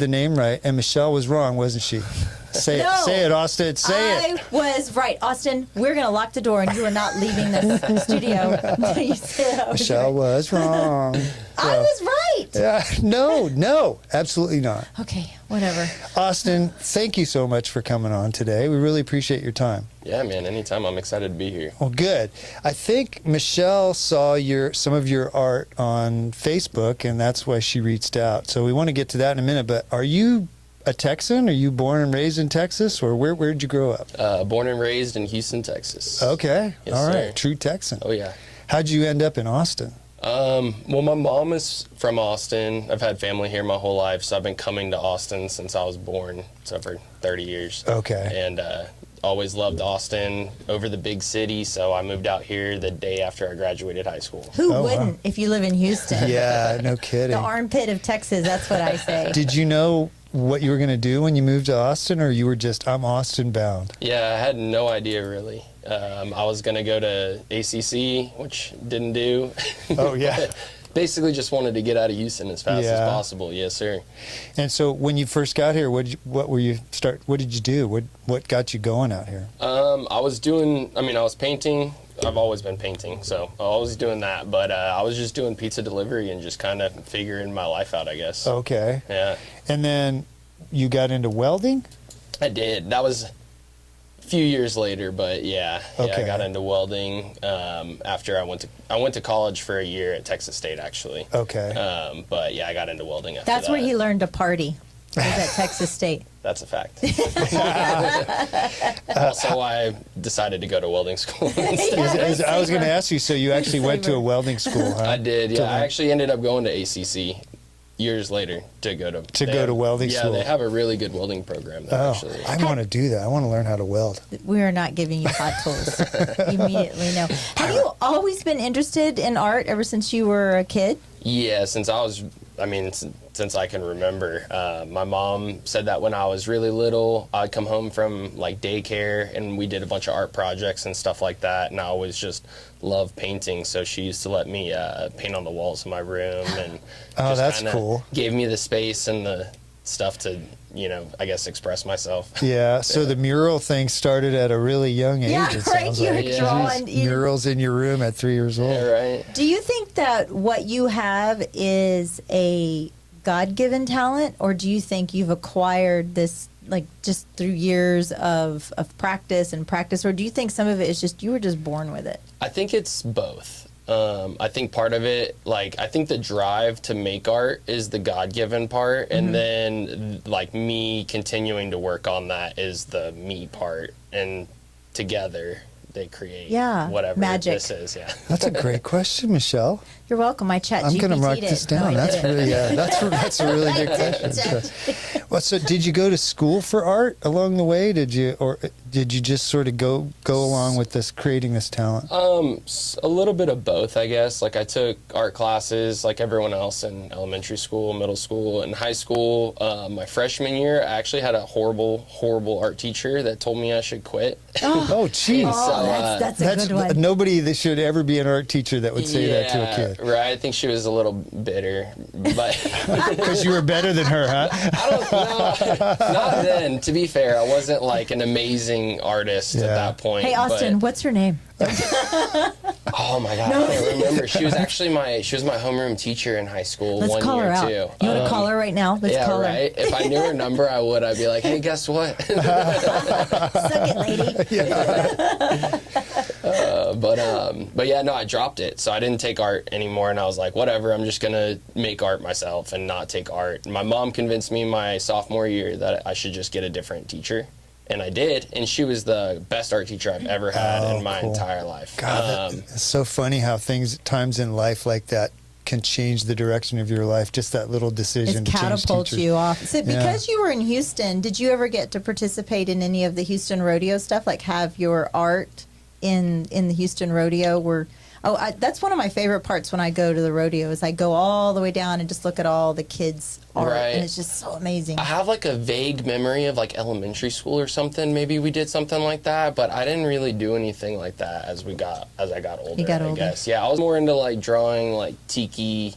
the name right, and Michelle was wrong, wasn't she? Say it, Austin. Say it. I was right, Austin. We're gonna lock the door, and you are not leaving the studio until you say I was Michelle was wrong. I was right. Yeah, no, absolutely not. Okay, whatever. Austin, thank you so much for coming on today. We really appreciate your time. Yeah, man, anytime. I'm excited to be here. Well, good. I think Michelle saw some of your art on Facebook, and that's why she reached out. So we want to get to that in a minute, but are you a Texan? Are you born and raised in Texas, or where'd you grow up? Born and raised in Houston, Texas. Okay. Yes, all right. sir. True Texan. Oh, yeah. How'd you end up in Austin? Well, my mom is from Austin. I've had family here my whole life, so I've been coming to Austin since I was born, so for 30 years. Okay. And always loved Austin over the big city, so I moved out here the day after I graduated high school. Who Oh, wouldn't wow. if you live in Houston? Yeah, no kidding. The armpit of Texas, that's what I say. Did you know what you were going to do when you moved to Austin, or you were just, I'm Austin bound? Yeah, I had no idea, really. I was going to go to ACC, which didn't do. Oh, yeah. Basically just wanted to get out of Houston as fast as possible. Yes, sir. And so when you first got here, what did you do? What got you going out here? I was painting. I've always been painting, so I was doing that. But I was just doing pizza delivery and just kind of figuring my life out, I guess. Okay. Yeah. And then you got into welding? I did. That was a few years later, but yeah, Okay. I got into welding after I went to college for a year at Texas State, actually. Okay. But yeah, I got into welding after that. That's where he learned to party. Was at Texas State. That's a fact. Also, I decided to go to welding school instead. I was going to ask you, so you actually went to a welding school, huh? I did, yeah. I actually ended up going to ACC years later to go to welding school. Yeah, they have a really good welding program there, actually. I want to do that. I want to learn how to weld. We are not giving you hot tools. Immediately, no. Have you always been interested in art ever since you were a kid? Yeah, since I can remember. My mom said that when I was really little, I'd come home from like daycare and we did a bunch of art projects and stuff like that, and I always just loved painting, so she used to let me paint on the walls of my room, and Oh, that's cool. Gave me the space and the stuff to, I guess express myself. Yeah, so the mural thing started at a really young age, Yeah, it right, sounds you were like. drawing. Murals in your room at 3 years old. Yeah, right. Do you think that what you have is a God-given talent, or do you think you've acquired this like just through years of practice, or do you think some of it is just you were just born with it? I think it's both. I think part of it, I think the drive to make art is the God-given part, and then me continuing to work on that is the me part, and together they create whatever magic. This is. Yeah. That's a great question, Michelle. You're welcome. I chat. I'm going to mark GPT'd this it. down. No, I That's didn't. really, that's a really good question. Well, so did you go to school for art along the way? Did you just sort of go along with this, creating this talent? A little bit of both, I guess. I took art classes like everyone else in elementary school, middle school, and high school. My freshman year, I actually had a horrible art teacher that told me I should quit. Oh, geez. That's a good one. Nobody that should ever be an art teacher that would say that to a kid. Right. I think she was a little bitter, but because you were better than her, huh? I don't know. Not then. To be fair, I wasn't an amazing artist at that point. Hey, Austin, what's her name? Oh my God, I can't remember. She was actually my homeroom teacher in high school. Let's one call year her out. too. You want to call her right now? Let's call her. If I knew her number, I would. I'd be like, hey, guess what? Suck it, lady. But yeah, no, I dropped it. So I didn't take art anymore, and I was like, whatever, I'm just going to make art myself and not take art. My mom convinced me my sophomore year that I should just get a different teacher, and I did, and she was the best art teacher I've ever had in my entire life. God, it's so funny how times in life like that can change the direction of your life. Just that little decision to change catapult teachers. you off. So because you were in Houston, did you ever get to participate in any of the Houston rodeo stuff? Have your art in the Houston rodeo? That's one of my favorite parts when I go to the rodeo is I go all the way down and just look at all the kids' art, and it's just so amazing. I have a vague memory of elementary school or something. Maybe we did something like that, but I didn't really do anything like that as I got older. You got older. I guess. Yeah, I was more into drawing tiki,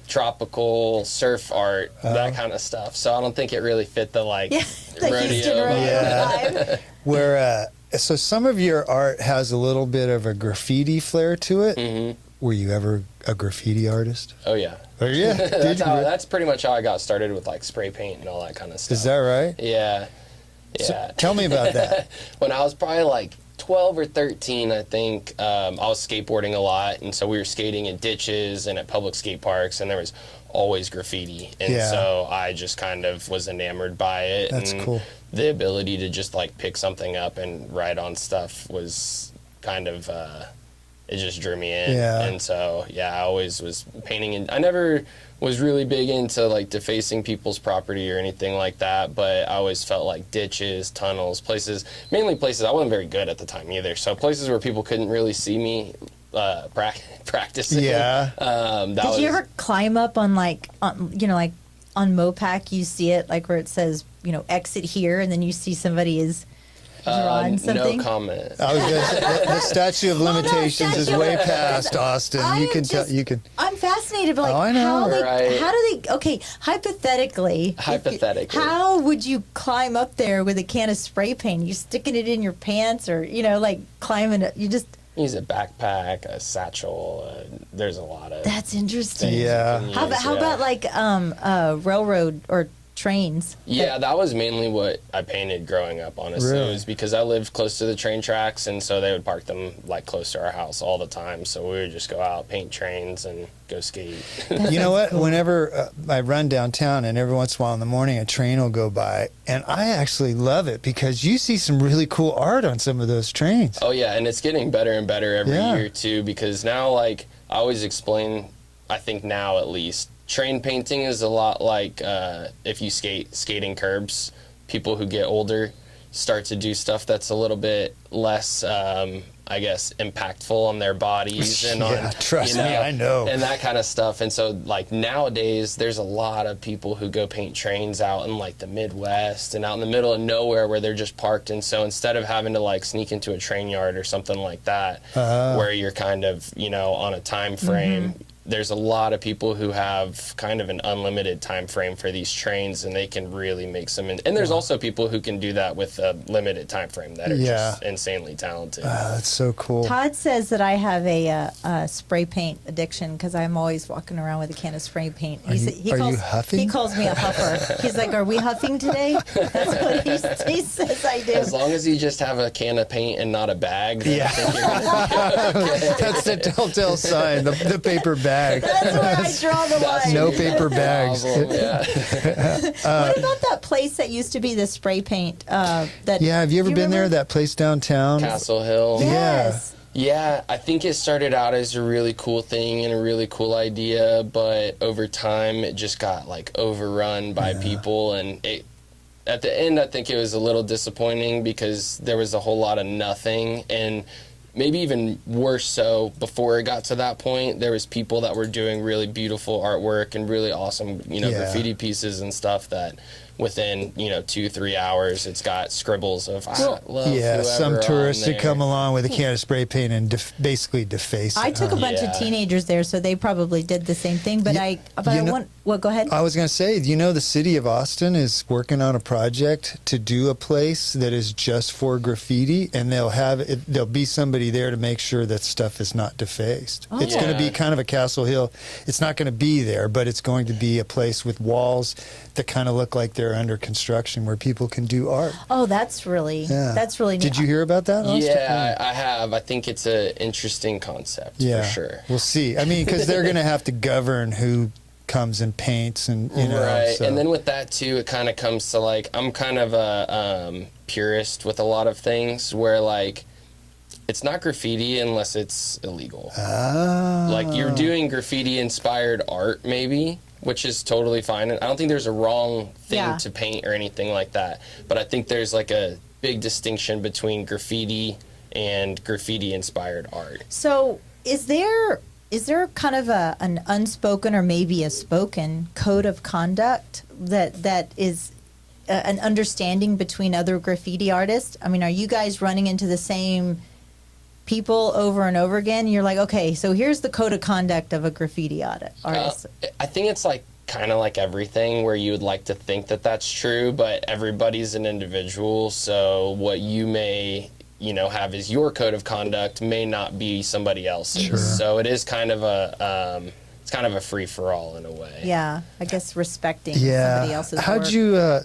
tropical surf art, that kind of stuff. So I don't think it really fit the like the rodeo. Houston rodeo vibe. vibe. Where so some of your art has a little bit of a graffiti flair to it. Mm-hmm. Were you ever a graffiti artist? Oh yeah. Oh yeah. That's pretty much how I got started with like spray paint and all that kind of stuff. Is that right? Yeah. So Yeah. tell me about that. When I was probably like 12 or 13, I think, I was skateboarding a lot, and so we were skating in ditches and at public skate parks, and there was always graffiti, and Yeah. so I just kind of was enamored by it. That's and cool. The ability to just like pick something up and write on stuff was kind of it just drew me in. Yeah. And so I always was painting, and I never was really big into like defacing people's property or anything like that, but I always felt like ditches, tunnels, mainly places I wasn't very good at the time either, so places where people couldn't really see me practicing. Yeah. Did you ever climb up on like on Mopac? You see it like where it says exit here, and then you see somebody is drawing something. No comment. I was gonna say, the statute of limitations is statute of way limitations. past, Austin. I You am can tell. just- You can. I'm fascinated by like Oh, I know. how they Right. how do they okay hypothetically how would you climb up there with a can of spray paint? You sticking it in your pants or like climbing it? You just Use a backpack, a satchel. There's a lot of. that's interesting. Yeah. How about like railroad or trains? Yeah, that was mainly what I painted growing up, honestly. Really? It was because I lived close to the train tracks, and so they would park them like close to our house all the time. So we would just go out, paint trains, and go skate. You know what? Whenever I run downtown, and every once in a while in the morning, a train will go by, and I actually love it because you see some really cool art on some of those trains. Oh yeah, and it's getting better and better every Yeah. year too, because now, like, I always explain, I think now at least, train painting is a lot like if you skating curbs. People who get older start to do stuff that's a little bit less, I guess, impactful on their bodies and Yeah, on, trust me, I know. and that kind of stuff. And so, like, nowadays, there's a lot of people who go paint trains out in like the Midwest and out in the middle of nowhere where they're just parked. And so instead of having to like sneak into a train yard or something like that, where you're kind of on a time frame. There's a lot of people who have kind of an unlimited time frame for these trains, and they can really make some. And there's also people who can do that with a limited time frame that are just insanely talented. That's so cool. Todd says that I have a spray paint addiction because I'm always walking around with a can of spray paint. Are you huffing? He calls me a huffer. He's like, "Are we huffing today?" That's what he says I do. As long as you just have a can of paint and not a bag, then I Yeah. think you're gonna That's the telltale sign. The paper bag. That's where I draw the line. No paper bags. problem. Yeah. What about that place that used to be the spray paint? That Yeah, have you ever do been there? remember? That place downtown? Castle Hill. Yes. Yeah, I think it started out as a really cool thing and a really cool idea, but over time it just got like overrun by people, and at the end I think it was a little disappointing because there was a whole lot of nothing, and maybe even worse so before it got to that point, there was people that were doing really beautiful artwork and really awesome, graffiti pieces and stuff that within 2-3 hours it's got scribbles of I love Yeah, some whoever tourists on that come there. along with a can of spray paint and basically deface it. I took a bunch of Yeah. teenagers there, so they probably did the same thing. But I want. Well, go ahead. I was going to say, the city of Austin is working on a project to do a place that is just for graffiti, and there'll be somebody there to make sure that stuff is not defaced. Oh. It's going to be Yeah. kind of a Castle Hill. It's not going to be there, but it's going to be a place with walls that kind of look like they're under construction where people can do art. Oh, that's really neat. Did you hear about that, Austin? Yeah, I have. I think it's an interesting concept Yeah, for sure. We'll see. I mean, because they're going to have to govern who comes and paints, and Right, so- and then with that too, it kind of comes to like I'm kind of a purist with a lot of things where like it's not graffiti unless it's illegal. Like you're doing graffiti inspired art maybe, which is totally fine. And I don't think there's a wrong thing to paint or anything like that. But I think there's like a big distinction between graffiti and graffiti inspired art. So, is there kind of an unspoken or maybe a spoken code of conduct that is an understanding between other graffiti artists? I mean, are you guys running into the same people over and over again? You're like, okay, so here's the code of conduct of a graffiti artist. I think it's like kind of like everything where you would like to think that that's true, but everybody's an individual. So what you may, have as your code of conduct may not be somebody else's. Sure. So it is kind of it's kind of a free for all in a way. Yeah, I guess respecting somebody else's How'd work. you,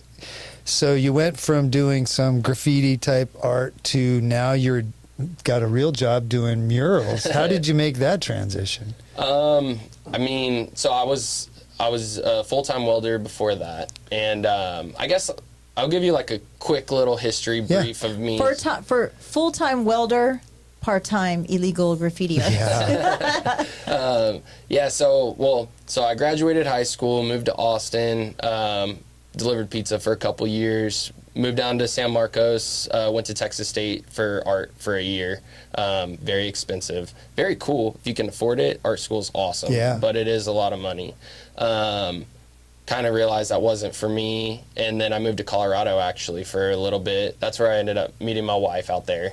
so you went from doing some graffiti type art to now you're got a real job doing murals. How did you make that transition? So I was a full-time welder before that, and I guess I'll give you like a quick little history brief of me. For full-time welder, part-time illegal graffiti artist. Yeah. So I graduated high school, moved to Austin, delivered pizza for a couple years, moved down to San Marcos, went to Texas State for art for a year. Very expensive, very cool. If you can afford it, art school's awesome. Yeah. But it is a lot of money. Kind of realized that wasn't for me. And then I moved to Colorado actually for a little bit. That's where I ended up meeting my wife out there.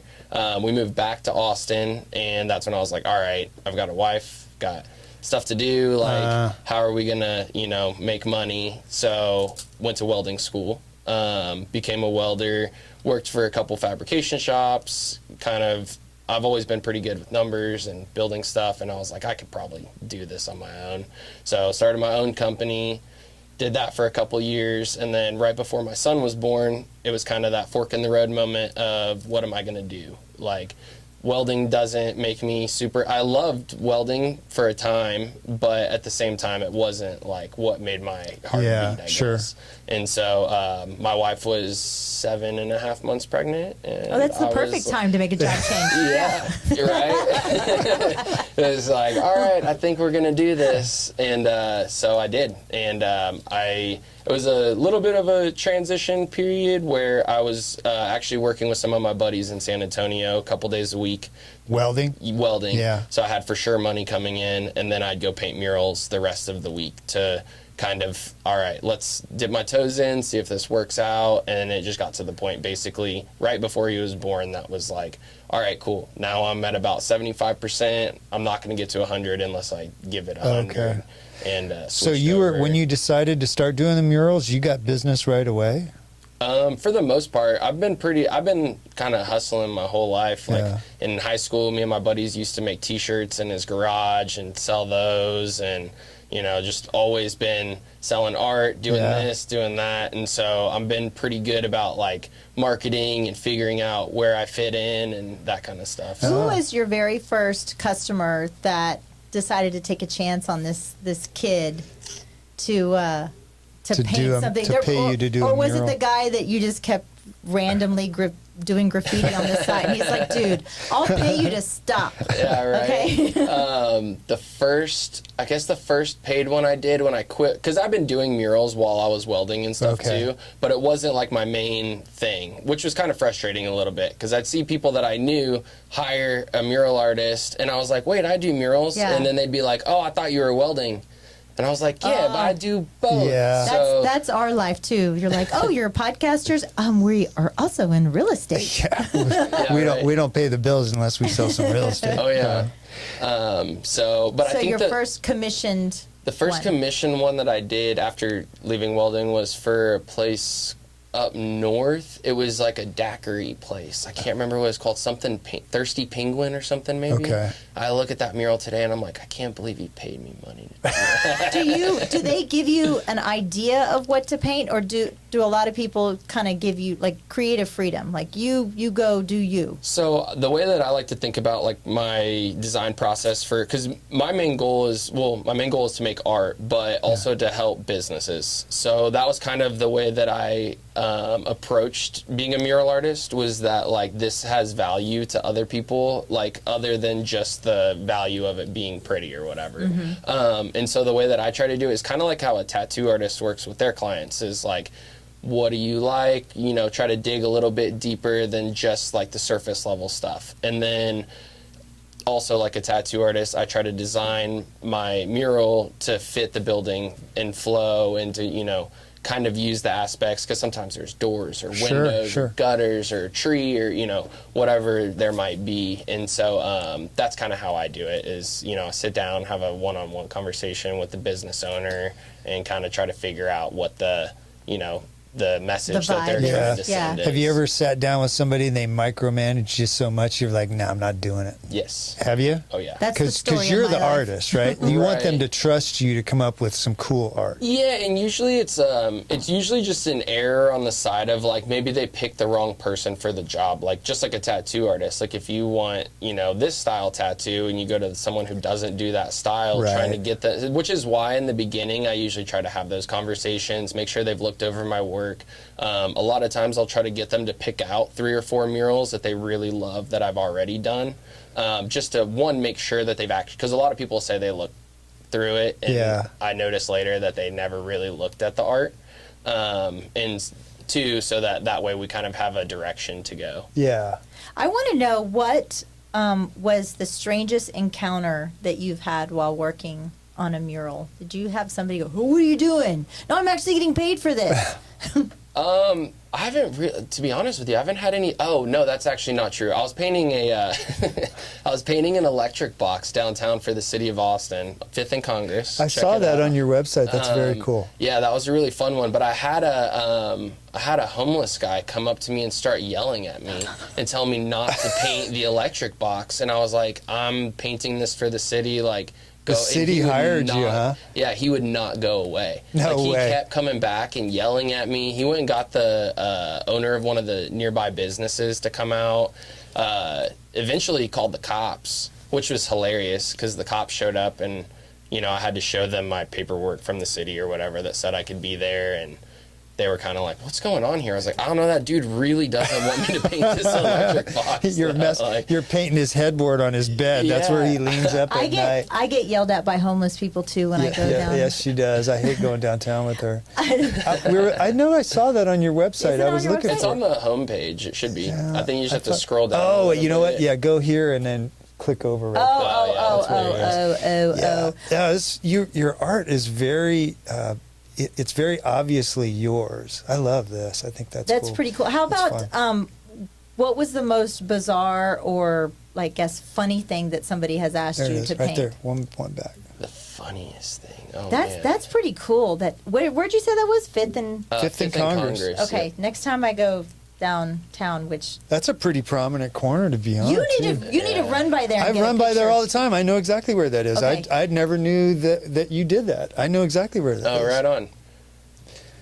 We moved back to Austin, and that's when I was like, all right, I've got a wife, got stuff to do. Like, how are we gonna, make money? So went to welding school. Became a welder, worked for a couple fabrication shops, I've always been pretty good with numbers and building stuff, and I was like, I could probably do this on my own. So started my own company, did that for a couple years, and then right before my son was born, it was kind of that fork in the road moment of what am I gonna do? Like, welding doesn't make me I loved welding for a time, but at the same time, it wasn't like what made my heart beat, I guess. And so my wife was 7.5 months pregnant. And that's the perfect time to make a job change. Yeah, you're right. It was like, all right, I think we're going to do this. And so I did. And it was a little bit of a transition period where I was actually working with some of my buddies in San Antonio a couple days a week. Welding? Yeah. So I had for sure money coming in, and then I'd go paint murals the rest of the week to kind of, all right, let's dip my toes in, see if this works out. And it just got to the point basically right before he was born that was like, all right, cool. Now I'm at about 75%. I'm not going to get to 100 unless I give it 100. Okay. And so you were, when you decided to start doing the murals, you got business right away? For the most part, I've been kind of hustling my whole life. Like in high school, me and my buddies used to make t-shirts in his garage and sell those, and just always been selling art, doing this, doing that. And so I've been pretty good about like marketing and figuring out where I fit in and that kind of stuff. Who was your very first customer that decided to take a chance on this kid to paint something? To pay you to do a mural? Or was it the guy that you just kept randomly doing graffiti on the side? And he's like, dude, I'll pay you to stop. Yeah, right. Okay. The first paid one I did when I quit, because I've been doing murals while I was welding and stuff too, but it wasn't like my main thing, which was kind of frustrating a little bit, because I'd see people that I knew hire a mural artist, and I was like, wait, I do murals? Yeah. And then they'd be like, oh, I thought you were welding. And I was like, yeah, but I do both. Yeah. So, that's our life too. You're like, oh, you're podcasters. We are also in real estate. Yeah. We don't pay the bills unless we sell some real estate. Oh yeah. I think your first commissioned. The first commission one that I did after leaving welding was for a place up north. It was like a daiquiri place. I can't remember what it's called. Something Thirsty Penguin or something maybe. Okay. I look at that mural today and I'm like, I can't believe you paid me money to do that. Do they give you an idea of what to paint, or do a lot of people kind of give you like creative freedom? Like you go do you? So the way that I like to think about like my design process because my main goal is to make art, but also to help businesses. So that was kind of the way that I approached being a mural artist, was that like this has value to other people, like other than just the value of it being pretty or whatever. Mm-hmm. And so the way that I try to do it is kind of like how a tattoo artist works with their clients, is like, what do you like? Try to dig a little bit deeper than just like the surface level stuff. And then also like a tattoo artist, I try to design my mural to fit the building and flow and to, kind of use the aspects, because sometimes there's doors or Sure, windows sure. or gutters or tree or, you know, whatever there might be. And so that's kind of how I do it is, you know, I sit down, have a one-on-one conversation with the business owner and kind of try to figure out what the, you know, the message that they're vibe is. trying to send is. Have you ever sat down with somebody and they micromanage you so much you're like, nah, I'm not doing it? Yes. Have you? Oh, yeah. That's the story Because of you're my the life. artist, right? You want them Right. to trust you to come up with some cool art. Yeah, and usually it's usually just an error on the side of like maybe they picked the wrong person for the job, like just like a tattoo artist. Like if you want, you know, this style tattoo and you go to someone who doesn't do that style, trying to Right. get that, which is why in the beginning I usually try to have those conversations, make sure they've looked over my work. A lot of times I'll try to get them to pick out 3 or 4 murals that they really love that I've already done, just to make sure that they've actually, because a lot of people say they look through it, and Yeah. I noticed later that they never really looked at the art, and 2, so that way we kind of have a direction to go. Yeah. I want to know what was the strangest encounter that you've had while working on a mural. Did you have somebody go, "Oh, what are you doing?" "No, I'm actually getting paid for this." I haven't really, to be honest with you, I haven't had any. Oh no, that's actually not true. I was painting I was painting an electric box downtown for the city of Austin, 5th and Congress. I Check saw it that out. on your website. That's very cool. Yeah, that was a really fun one. But I had a homeless guy come up to me and start yelling at me and tell me not to paint the electric box, and I was like, I'm painting this for the city, like. The Go, and city he would hired you, not- huh? Yeah, he would not go away. No He way. kept coming back and yelling at me. He went and got the owner of one of the nearby businesses to come out. Eventually, he called the cops, which was hilarious because the cops showed up and, you know, I had to show them my paperwork from the city or whatever that said I could be there, and they were kind of like, "What's going on here?" I was like, "I don't know. That dude really doesn't want me to paint this electric box." You're painting his headboard on his bed. That's where he Yeah. leans up at night. I get yelled at by homeless people too when I go down. Yes, she does. I hate going downtown with her. I know I saw that on your website. Is it I on was your looking website? It's for on the homepage. It should be. Yeah, I think you just I have to thought- scroll down. a Oh, little you know what? bit. Yeah, go here and then click over. Right Yeah, your art is very. It's very obviously yours. I love this. I think that's That's cool. pretty cool. How That's about fun. what was the most bizarre or like guess funny thing that somebody has asked There it you is, to right paint? there. One back. The funniest thing. Oh, That's man. that's pretty cool. Where'd you say that was? Fifth and Fifth and Congress. okay. yeah. Next time I go downtown, which That's a pretty prominent corner to be on. you need to run by there. And I get a run by there picture. all the time. I know exactly where that is. Okay. I never knew that you did that. I know exactly where that is. Oh, right on.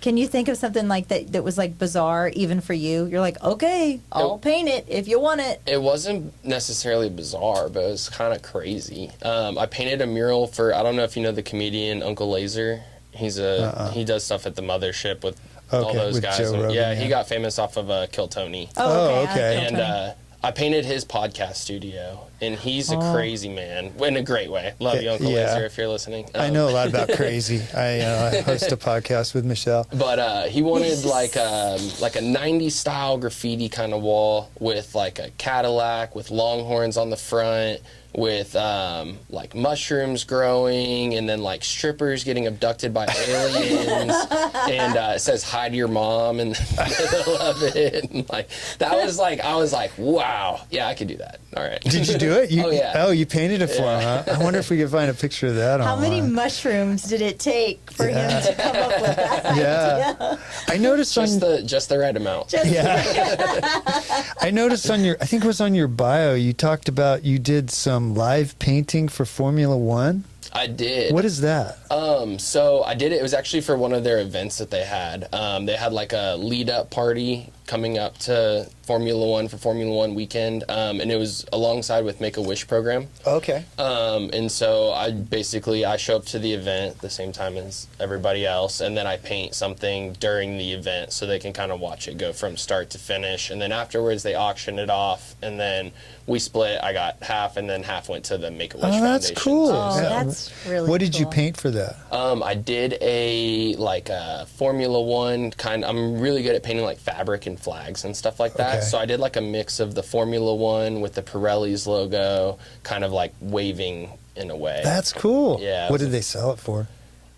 Can you think of something like that was like bizarre even for you? You're like, okay, I'll paint it if you want it. It wasn't necessarily bizarre, but it was kind of crazy. I painted a mural for, I don't know if you know the comedian Uncle Laser. He does stuff at the Mothership with all Okay, those with guys. Joe And, Rogan, yeah, yeah. he got famous off of Kill Tony. Oh, okay. I And Tony. I painted his podcast studio, and he's a crazy man in a great way. Love you, Uncle Yeah. Laser, if you're listening. I know a lot about crazy. I host a podcast with Michelle. But he wanted like a 90s style graffiti kind of wall with like a Cadillac with longhorns on the front, with like mushrooms growing, and then like strippers getting abducted by aliens, and it says "Hi to your mom" in the middle of it. And like that was like, I was like, wow, yeah, I could do that. All right. Did you do it? Oh, yeah. Oh, you painted it for him, huh? I wonder if we could find a picture of that How many online. mushrooms did it take for him to come up with that Yeah. idea? I noticed Just the right amount. I noticed on I think it was on your bio, you talked about you did some live painting for Formula One. I did. What is that? So I did it. It was actually for one of their events that they had. They had like a lead-up party coming up to Formula One for Formula One weekend, and it was alongside with Make-A-Wish program. Okay. And so I show up to the event at the same time as everybody else, and then I paint something during the event so they can kind of watch it go from start to finish. And then afterwards they auction it off, and then we split. I got half, and then half went to the Make-A-Wish Oh, that's Foundation. cool. too. Oh, Yeah. that's really What did you cool. paint for that? I did a Formula One kind. I'm really good at painting like fabric and flags and stuff like that. Okay. So I did like a mix of the Formula One with the Pirelli's logo, kind of like waving in a way. That's cool. Yeah, it What was did they sell it for?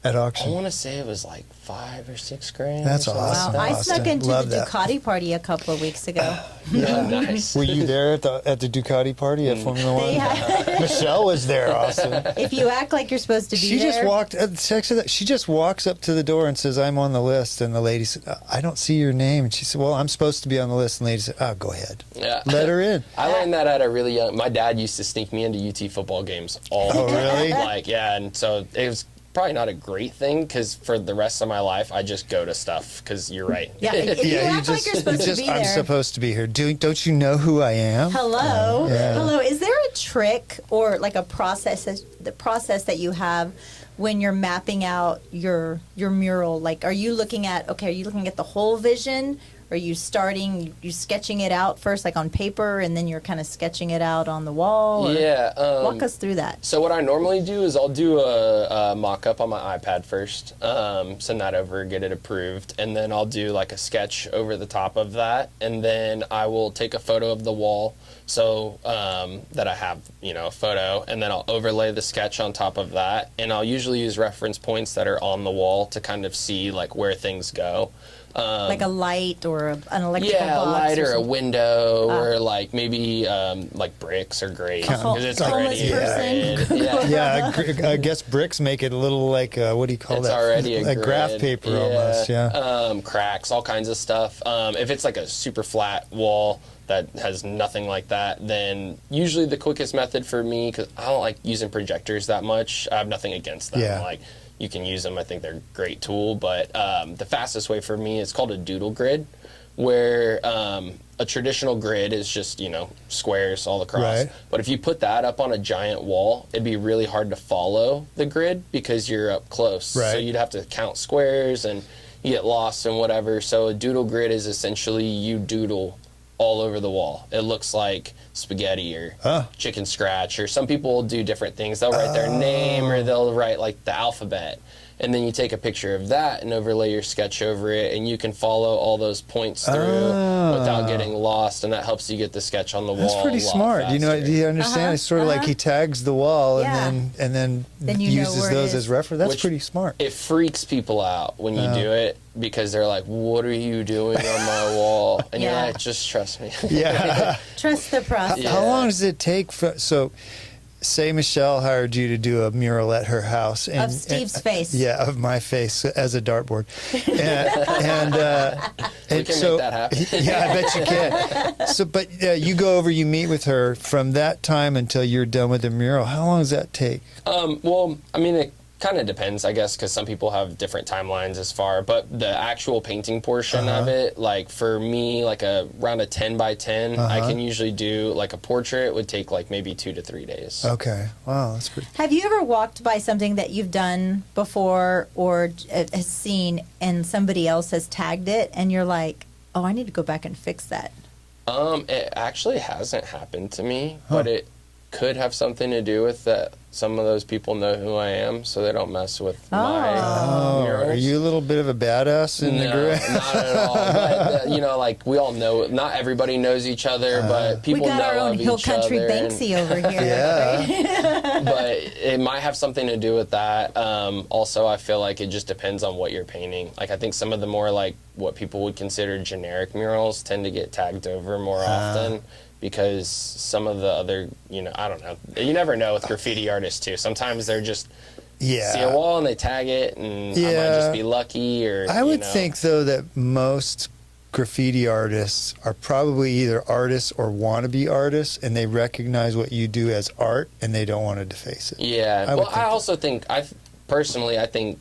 at I auction? want to say it was like $5 or $6 grand. That's or something like awesome. Wow, I that. snuck into Love the that. Ducati party a couple of weeks ago. Yeah, nice. Were you there at the Ducati party at Formula One? They had- Michelle was there, Austin. if you act like you're supposed to be She there, just walked. She just walks up to the door and says, "I'm on the list." And the lady said, "I don't see your name." And she said, "Well, I'm supposed to be on the list." And the lady said, "Oh, go ahead, Yeah. let her in." I learned that at a really young. My dad used to sneak me into UT football games all the Oh, time. really? Like, yeah, and so it was probably not a great thing because for the rest of my life, I just go to stuff because you're right. Yeah, if you act like you're supposed to be I'm there. supposed to be here. Don't you know who I am? Hello, Yeah. hello. Is there a trick or like a process, the process that you have when you're mapping out your mural? Like, are you looking at the whole vision? Are you sketching it out first, like on paper, and then you're kind of sketching it out on the wall? Or Yeah. walk us through that. So what I normally do is I'll do a mock-up on my iPad first, send that over, get it approved, and then I'll do like a sketch over the top of that, and then I will take a photo of the wall so that I have, a photo, and then I'll overlay the sketch on top of that, and I'll usually use reference points that are on the wall to kind of see like where things go. Like a light or an electrical Yeah, a box light or a something. window or like maybe like bricks are great because it's Homeless already a person. grid. Yeah. Yeah, I guess bricks make it a little like what do you call It's that? already a like graph grid. paper almost. Yeah. Cracks, all kinds of stuff. If it's like a super flat wall that has nothing like that, then usually the quickest method for me, because I don't like using projectors that much. I have nothing against them. Yeah. Like you can use them. I think they're a great tool. But the fastest way for me is called a doodle grid, where a traditional grid is just, squares all across. Right. But if you put that up on a giant wall, it'd be really hard to follow the grid because you're up close. Right. So you'd have to count squares and you get lost and whatever. So a doodle grid is essentially you doodle all over the wall. It looks like spaghetti or chicken scratch, or some people will do different things. They'll write their name or they'll write like the alphabet. And then you take a picture of that and overlay your sketch over it, and you can follow all those points through without getting lost, and that helps you get the sketch on the wall. That's pretty a lot smart. Do faster. you understand? It's sort of like he tags the wall Yeah. and then Then you know uses where it those is. as reference. That's Which- pretty smart. It freaks people out when you do it because they're like, "What are you doing on my wall?" And Yeah. you're like, "Just trust me." Yeah. Trust the process. How long does it take so say Michelle hired you to do a mural at her house Of Steve's face. Yeah, of my face as a dartboard. We can make that happen. Yeah, I bet you can. So, but you go over, you meet with her from that time until you're done with the mural. How long does that take? Well, I mean, it kind of depends, I guess, because some people have different timelines as far. But the actual painting portion of it, like for me, like around a 10 by 10, I can usually do like a portrait would take like maybe 2 to 3 days. Okay. Wow, that's pretty. Have you ever walked by something that you've done before or has seen and somebody else has tagged it and you're like, oh, I need to go back and fix that? It actually hasn't happened to me, but it could have something to do with that. Some of those people know who I am, so they don't mess with my murals. Are you a little bit of a badass in the No, group? not at all. But, like we all know, not everybody knows each other, but people We got know our own of Hill each Country other. and- Banksy over here. Yeah. But it might have something to do with that. Also, I feel like it just depends on what you're painting. Like I think some of the more like what people would consider generic murals tend to get tagged over more often. Because some of the other, I don't know. You never know with graffiti artists too. Sometimes they're just see a wall and they tag it, and I might just be lucky. Or I would think though that most graffiti artists are probably either artists or wannabe artists, and they recognize what you do as art, and they don't want to deface it. Yeah. I would Well, think I that. also think I think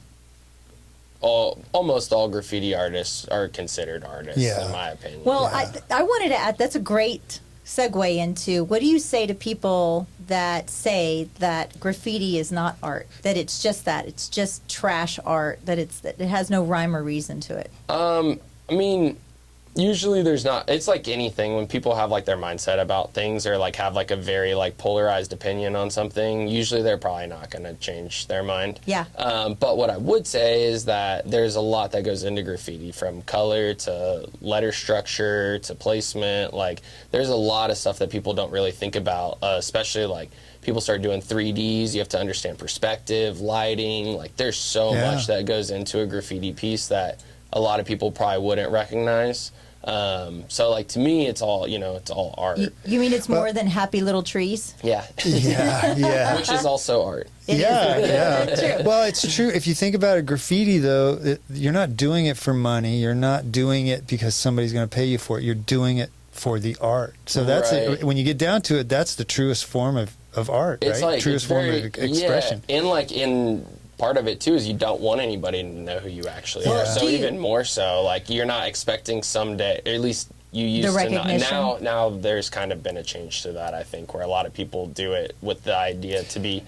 almost all graffiti artists are considered artists, Yeah. in my opinion. Well, Yeah. I wanted to add, that's a great segue into, what do you say to people that say that graffiti is not art, that it's just trash art, that it has no rhyme or reason to it? I mean, Usually there's not. It's like anything. When people have like their mindset about things or like have like a very like polarized opinion on something, usually they're probably not going to change their mind. Yeah. But what I would say is that there's a lot that goes into graffiti, from color to letter structure to placement. Like there's a lot of stuff that people don't really think about, especially like people start doing 3Ds. You have to understand perspective, lighting. Like there's so much that goes into a graffiti piece that a lot of people probably wouldn't recognize. So like to me, it's all, it's all art. You mean it's more than happy little trees? Yeah. Yeah. Which is also art. Yeah. True. Well, it's true. If you think about it, graffiti, though, you're not doing it for money. You're not doing it because somebody's going to pay you for it. You're doing it for the art. So that's it. When you get down to it, that's the truest form of art, It's right? like Truest form of expression. Yeah, and like in part of it too is you don't want anybody to know who you actually are. So even more so, like you're not expecting someday, or at least you used The to not. recognition. Now there's kind of been a change to that, I think, where a lot of people do it with the idea to be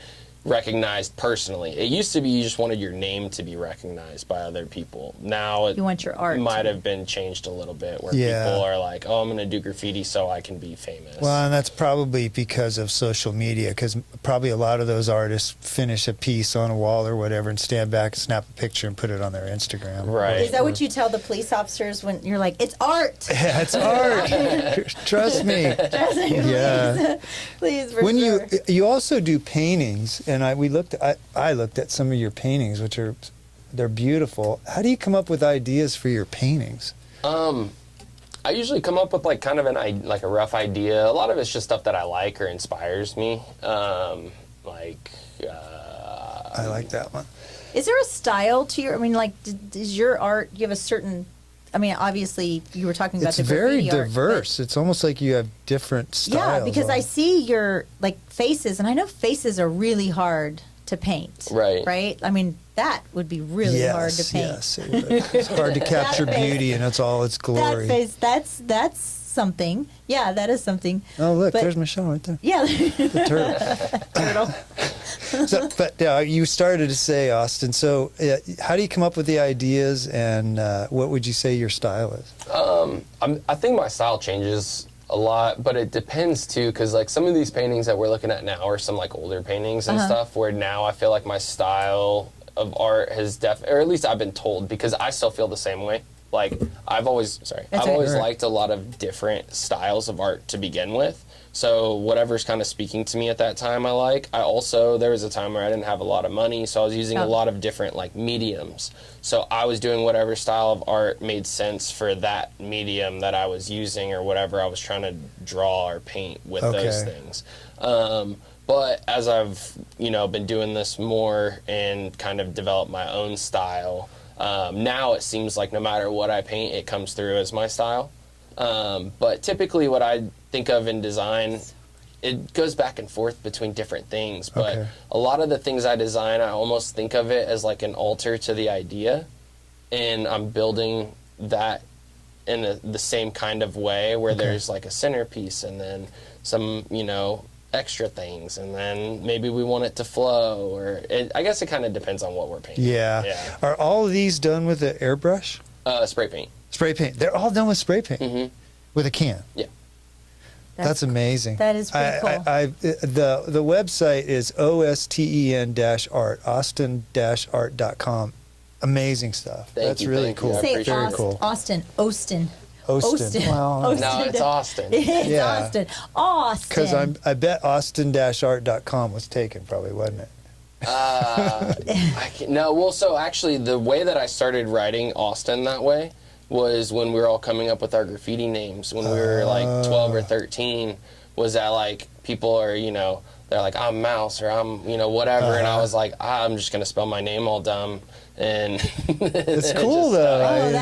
recognized personally. It used to be you just wanted your name to be recognized by other people. Now it You want your art might to have been changed a little bit, where people are like, oh, I'm going to do graffiti so I can be famous. Well, and that's probably because of social media, because probably a lot of those artists finish a piece on a wall or whatever and stand back, snap a picture, and put it on their Instagram. Right. Is that what you tell the police officers when you're like, it's art? Yeah, it's art. Trust me. Yeah. Please, for When sure. you also do paintings, and I looked at some of your paintings, which they're beautiful. How do you come up with ideas for your paintings? I usually come up with like kind of a rough idea. A lot of it's just stuff that I like or inspires me. I like that one. Is there a style to your? I mean, like, is your art? You have a certain. I mean, obviously, you were talking about It's the very graffiti art, diverse. It's almost like you have different styles. yeah, because I see your like faces, and I know faces are really hard to paint. Right. Right. I mean, that would be really hard to paint. Yes, it would. It's hard to capture That face. beauty in all its glory. That face. That's something. Yeah, that is something. Oh, look, But- there's Michelle right there. Yeah. The turtle. Turtle. But you started to say, Austin, so how do you come up with the ideas, and what would you say your style is? I think my style changes a lot, but it depends too, because like some of these paintings that we're looking at now are some like older paintings and stuff, where now I feel like my style of art has or at least I've been told, because I still feel the same way. Like I've always liked a lot of different styles of art to begin with. So whatever's kind of speaking to me at that time, I like. There was a time where I didn't have a lot of money, so I was using a lot of different like mediums. So I was doing whatever style of art made sense for that medium that I was using, or whatever I was trying to draw or paint with those things. But as I've, been doing this more and kind of developed my own style, now it seems like no matter what I paint, it comes through as my style. But typically what I think of in design, it goes back and forth between different things. But a lot of the things I design, I almost think of it as like an altar to the idea. And I'm building that in the same kind of way, where there's like a centerpiece and then some, extra things, and then maybe we want it to flow, I guess it kind of depends on what we're painting. Yeah. Are all of these done with an airbrush? Spray paint. Spray paint. They're all done with spray paint. Mm-hmm. With a can. Yeah. That's amazing. That is pretty cool. The website is OSTEN-art, austin-art.com. Amazing stuff. That's really cool. Say Very cool. Osten. Osten. No, it's Austin. It's Yeah. Austin. Because I bet austin-art.com was taken, probably, wasn't it? So actually the way that I started writing Austin that way was when we were all coming up with our graffiti names when we were like 12 or 13, was that like people are, they're like, I'm Mouse, or I'm, whatever. And I was like, I'm just going to spell my name all dumb. And it's cool though. Oh,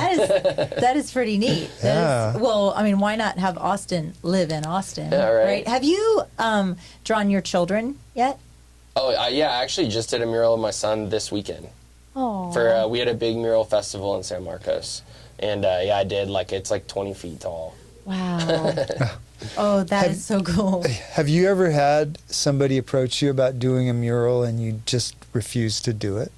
that is pretty neat. Yeah. Why not have Austin live in Austin? Yeah, right. Have you drawn your children yet? Oh, I actually just did a mural of my son this weekend. Oh. We had a big mural festival in San Marcos. And I did, it's like 20 feet tall. Wow. Oh, that is so cool. Have you ever had somebody approach you about doing a mural and you just refused to do it?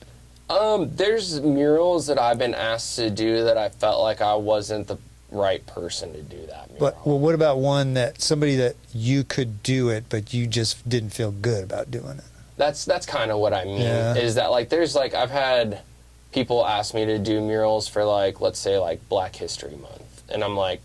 There's murals that I've been asked to do that I felt like I wasn't right person to do that mural. But well, what about one that somebody that you could do it, but you just didn't feel good about doing it? That's kind of what I mean. Yeah. Is that like there's like I've had people ask me to do murals for like let's say like Black History Month, and I'm like,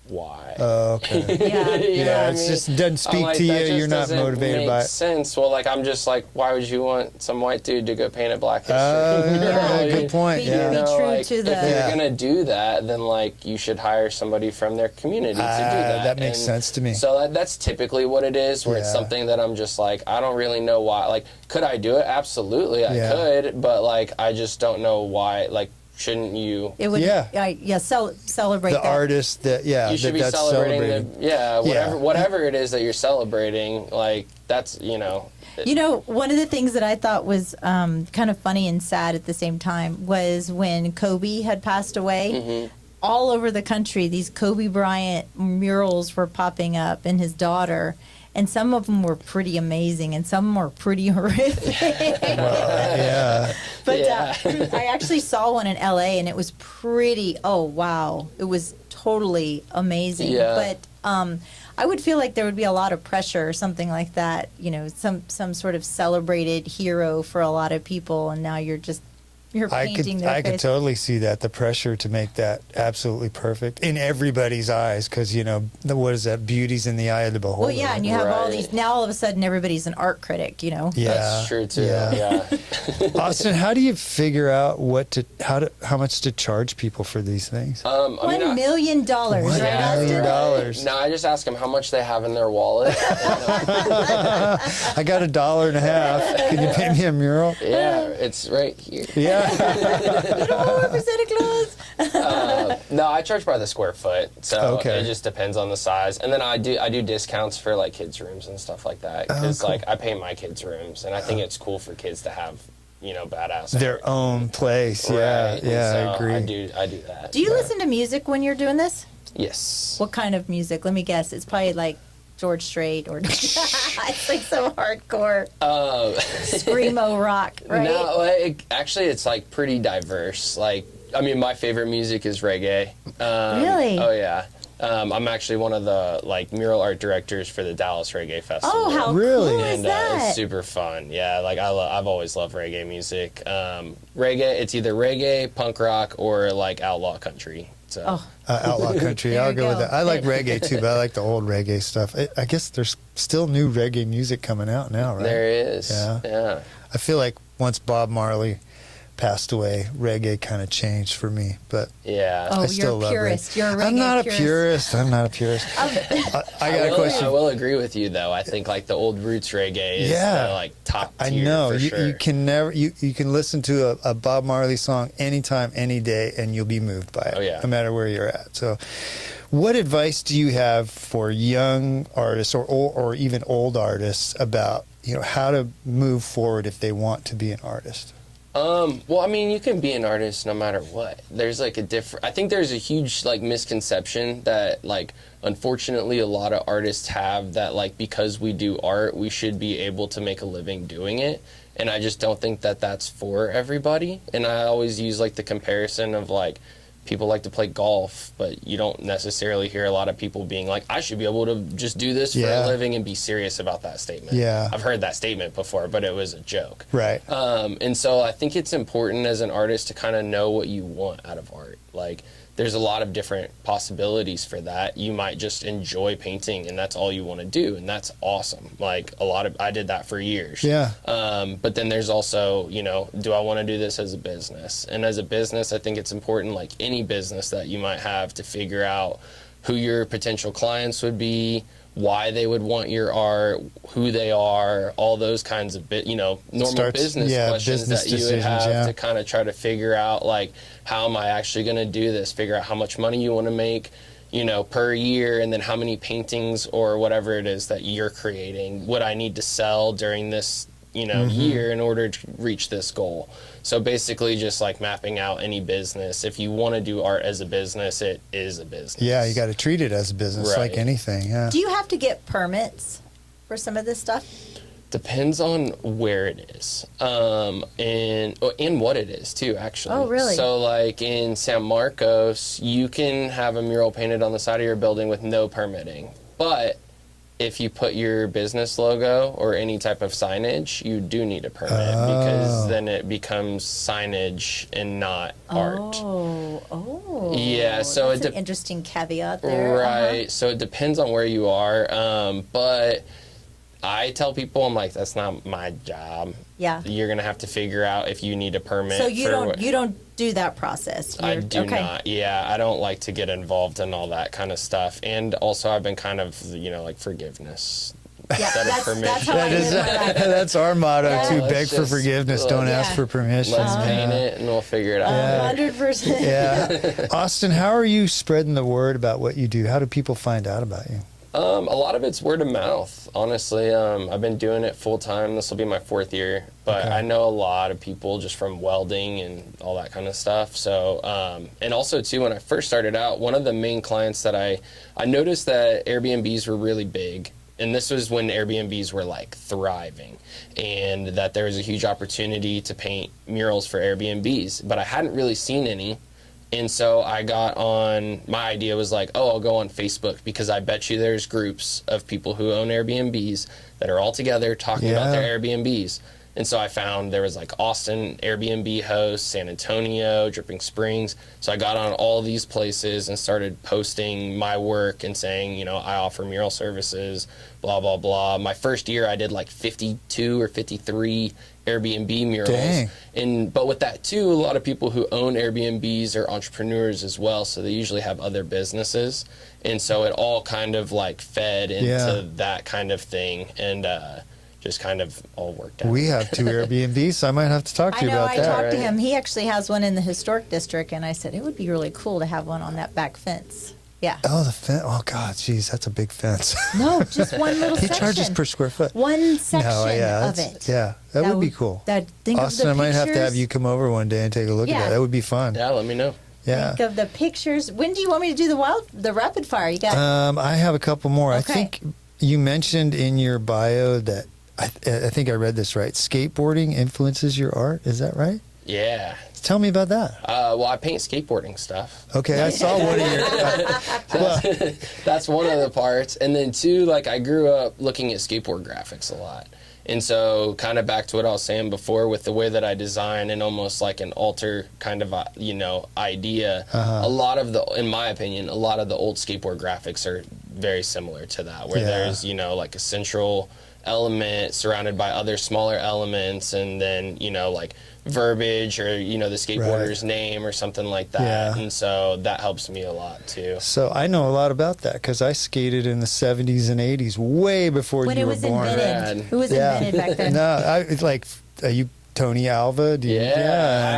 why? Oh, okay. Yeah. You know Yeah, what it I mean? just doesn't I'm speak like, to that you. just You're not doesn't motivated make by it. sense. Well, like I'm just like, why would you want some white dude to go paint a Black History Yeah, mural? good point. Be- Yeah. be You know, true like, to if the- you're Yeah. gonna do that, then like you should hire somebody from their community to do that. That makes And sense to me. So that's typically what it is. Where it's Yeah. something that I'm just like, I don't really know why. Like, could I do it? Absolutely, I Yeah. could. But like, I just don't know why. Like, shouldn't you? It would, Yeah. celebrate The that. artist that, yeah, You should be that's celebrating celebrated. whatever it is that you're celebrating. Like that's You know, one of the things that I thought was kind of funny and sad at the same time was when Kobe had passed away. Mm-hmm. All over the country, these Kobe Bryant murals were popping up, and his daughter. And some of them were pretty amazing, and some were pretty horrific. Yeah. But Yeah. I actually saw one in LA, and it was pretty. Oh wow, it was totally amazing. Yeah. But I would feel like there would be a lot of pressure or something like that. You know, some sort of celebrated hero for a lot of people, and now you're painting their I could face. totally see that, the pressure to make that absolutely perfect in everybody's eyes, because what is that? Beauty's in the eye of the beholder. Well, yeah, and you have all Right. these. Now all of a sudden, everybody's an art critic. You know. Yeah, that's true too. yeah. Yeah. Austin, how do you figure out how much to charge people for these things? I mean, $1 million, right, $1 million. Austin? No, I just ask them how much they have in their wallet. I got $1.50. Can you paint me a mural? Yeah, it's right here. Yeah. Oh, for Santa Claus. No, I charge by the square foot, so Okay. it just depends on the size. And then I do discounts for like kids' rooms and stuff like that because cool. like I paint my kids' rooms, and I think it's cool for kids to have badass Their art. own place. Right, Yeah, and yeah, so I agree. I do that. Do you listen to music when you're doing this? Yes. What kind of music? Let me guess. It's probably like George Strait or it's like some hardcore screamo rock, right? No, actually, it's like pretty diverse. Like, I mean, my favorite music is reggae. Really? Oh yeah. I'm actually one of the mural art directors for the Dallas Reggae Festival. Oh, how Really? cool is And that? it's super fun. Yeah, like I've always loved reggae music. Reggae, it's either reggae, punk rock, or like outlaw country. So. Oh, Outlaw country. There I'll you go with go. that. I like reggae too, but I like the old reggae stuff. I guess there's still new reggae music coming out now, right? There is. Yeah. Yeah. I feel like once Bob Marley passed away, reggae kind of changed for me, but Yeah. Oh, I you're still a love purist. reggae. You're a reggae I'm not purist. a purist. I'm not a purist. I got a question. I will agree with you though. I think like the old roots reggae is Yeah. like top tier. I know for sure. you can never you can listen to a Bob Marley song anytime, any day, and you'll be moved by it. Oh, yeah. No matter where you're at. So, what advice do you have for young artists or even old artists about how to move forward if they want to be an artist? Well, I mean, you can be an artist no matter what. There's like I think there's a huge like misconception that like unfortunately a lot of artists have that like because we do art, we should be able to make a living doing it. And I just don't think that that's for everybody. And I always use like the comparison of like people like to play golf, but you don't necessarily hear a lot of people being like, I should be able to just do this for Yeah. a living and be serious about that statement. Yeah. I've heard that statement before, but it was a joke. Right. And so I think it's important as an artist to kind of know what you want out of art. Like, there's a lot of different possibilities for that. You might just enjoy painting and that's all you want to do, and that's awesome. Like, I did that for years. Yeah. But then there's also, do I want to do this as a business? And as a business, I think it's important, like any business that you might have, to figure out who your potential clients would be, why they would want your art, who they are, all those kinds of normal business questions business that you would decisions, have yeah. to kind of try to figure out, like, how am I actually going to do this? Figure out how much money you want to make, per year, and then how many paintings or whatever it is that you're creating would I need to sell during this year in order to reach this goal. So basically just like mapping out any business. If you want to do art as a business, it is a business. Yeah, you got to treat it as a business, like Right. anything. Yeah. Do you have to get permits for some of this stuff? Depends on where it is, and what it is too, actually. Oh, really? So, like in San Marcos, you can have a mural painted on the side of your building with no permitting. But if you put your business logo or any type of signage, you do need a permit because then it becomes signage and not art. Oh. Yeah, so that's an interesting caveat there. Right. So it depends on where you are, but I tell people, I'm like, that's not my job. Yeah. You're gonna have to figure out if you need a permit. So you don't do that process. I do not. Yeah, I don't like to get involved in all that kind of stuff. And also, I've been kind of, like forgiveness. Yeah, that's how That I is, live my life. that's our motto too. Let's Beg for just- forgiveness. Don't ask for permission. Let's paint it and we'll figure it out. 100%. Yeah. Austin, how are you spreading the word about what you do? How do people find out about you? A lot of it's word of mouth, honestly. I've been doing it full time. This will be my 4th year, but I know a lot of people just from welding and all that kind of stuff. So, and also too, when I first started out, one of the main clients that I noticed that Airbnbs were really big. And this was when Airbnbs were like thriving, and that there was a huge opportunity to paint murals for Airbnbs, but I hadn't really seen any. And so my idea was like, I'll go on Facebook, because I bet you there's groups of people who own Airbnbs that are all together talking about their Airbnbs. And so I found there was like Austin Airbnb host, San Antonio, Dripping Springs. So I got on all these places and started posting my work and saying, I offer mural services, blah, blah, blah. My first year I did like 52 or 53 Airbnb murals. Dang. But with that too, a lot of people who own Airbnbs are entrepreneurs as well, so they usually have other businesses. And so it all kind of like fed into that kind of thing, and just kind of all worked out. We have 2 Airbnbs, so I might have to talk to you about that. I talked to him. He actually has one in the historic district, and I said it would be really cool to have one on that back fence. Yeah. Oh, the fence. Oh, God, geez, that's a big fence. No, just one little He section. charges per square foot. One section of that's- it. Yeah, that would be cool. Think Austin, I of the might have to have pictures. you come over one day and take a look at that. That would be fun. Yeah, let me know. Yeah. Think of the pictures. When do you want me to do the rapid fire? You got. I have a couple more. I Okay. think you mentioned in your bio that, I think I read this right, skateboarding influences your art. Is that right? Yeah. Tell me about that. Well, I paint skateboarding stuff. Okay, I saw one of your... That's one of the parts. And then two, like I grew up looking at skateboard graphics a lot. And so kind of back to what I was saying before with the way that I design and almost like an alter kind of, idea, a lot of in my opinion, a lot of the old skateboard graphics are very similar to that, where there's, like a central element surrounded by other smaller elements, and then, like verbiage or, the skateboarder's name or something like that. And so that helps me a lot too. So I know a lot about that because I skated in the 70s and 80s, way before when you it were was born. invented. It was invented back then. No, it's like, are you Tony Alva? I and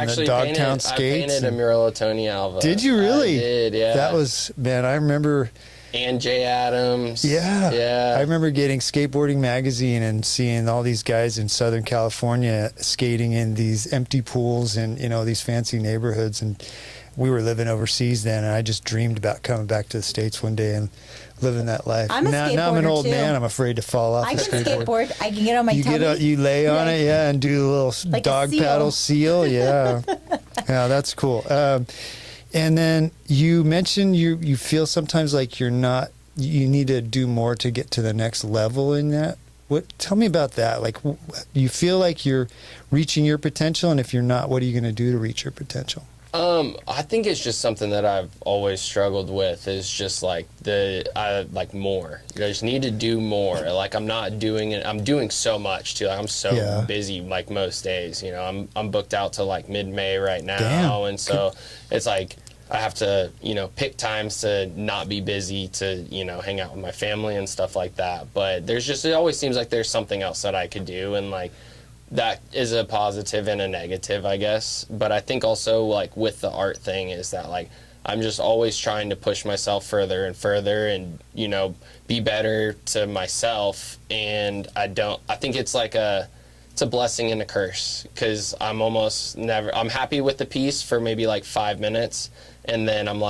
actually the Dogtown I painted Skates. a mural of Tony Alva. Did you really? I did, yeah. That was, man, I remember... And Jay Adams. Yeah. I remember getting Skateboarding Magazine and seeing all these guys in Southern California skating in these empty pools and, these fancy neighborhoods. And we were living overseas then, and I just dreamed about coming back to the States one day and living that life. I'm a now I'm an skateboarder, old too. man. I'm afraid to fall off I the can skateboard. skateboard. I can get on my tummy. You lay on it, and do a little Like a dog seal. paddle seal. Yeah. Yeah, that's cool. And then you mentioned you feel sometimes like you need to do more to get to the next level in that. Tell me about that. Like, you feel like you're reaching your potential, and if you're not, what are you going to do to reach your potential? I think it's just something that I've always struggled with, is just like more. I just need to do more. Like, I'm not doing it. I'm doing so much too. Like, I'm so busy like most days, I'm booked out to like mid-May right now. Damn. And so it's like I have to, pick times to not be busy, to, hang out with my family and stuff like that. But it always seems like there's something else that I could do, and like that is a positive and a negative, I guess. But I think also like with the art thing is that like I'm just always trying to push myself further and further and, be better to myself. And I think it's like it's a blessing and a curse, because I'm happy with the piece for maybe like 5 minutes, and then I'm like,